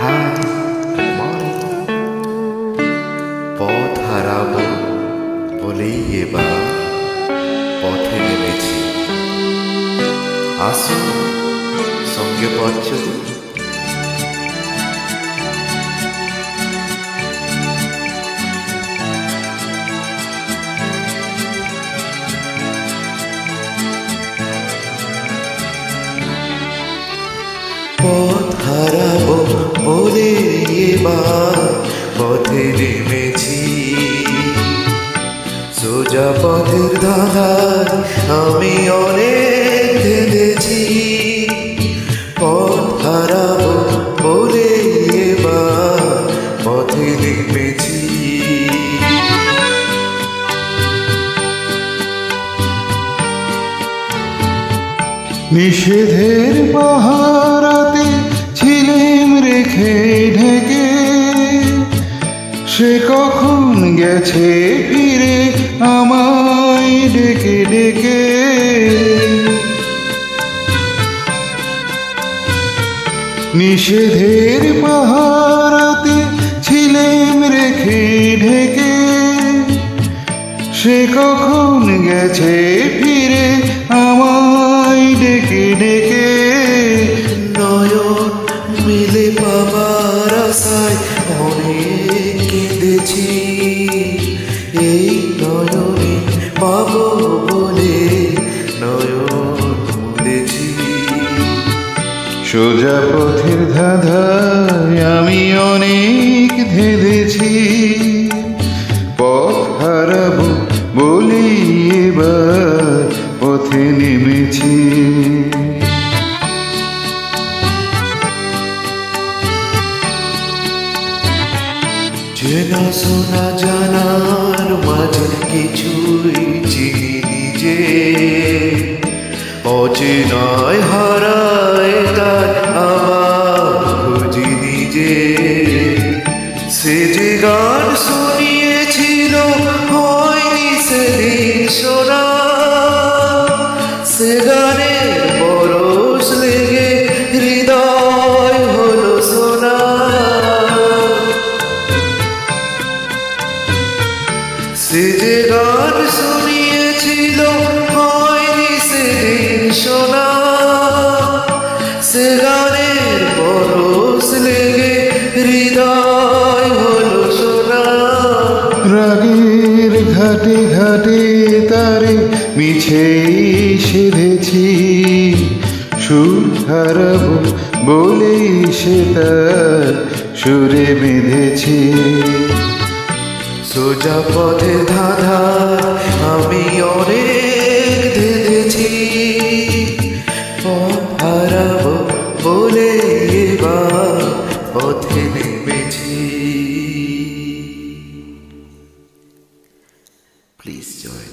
High morning. পথ হারাবো বলেই এবার পথে নেমেছি। আসুন সঙ্গে পথ চলি। পথ হারাবো বলে এবার পথে নেমেছি। সোজা পথের ধাঁধায় আমি অনেক থেমেছি। পথ হারাবো বলে এবার পথে নেমেছি। নিষেধের পাহারাতে ছিলেম রেখে ঢেকে, সে কখন গেছে ফিরে আমায় ডেকে ডেকে। নিষেধের পাহারাতে ছিলেম রেখে ঢেকে, সে কখন গেছে ফিরে আমায় ডেকে ডেকে। নয়ন মিলে পাবার আশায় অনেক কেঁদেছি। এই নয়নে পাবো বলে নয়ন মুদেছি। সোজা পথের ধাঁধায় আমি অনেক ধেঁধেছি। পথ হারাবো বলে এবার পথে নেমেছি। চেনা শোনা জানার মাঝে কিছুই চিনি নিজে। অচেনায় হারায় তার আবার খুঁজি নিজে। সে যে গান শুনিয়েছিল হয়নি সেদিন শোনা। সে গানের পরশ লেগে হৃদয় হলো সোনা। সে যে গান শুনিয়েছিল হয়নি সেদিন শোনা। সে গানের পরশ লেগে হৃদয় হলো সোনা। রাগের ঘাটে ঘাটে তারে মিছেই সেধেছি। সুর হারাবো বলেই সে তার সুরে বেঁধেছি। সোজা পথে ধাঁধায় আমি অনেক ধেঁধেছি। পথ হারাবো বলে এবার পথে নেমেছি। প্লিজ জয়।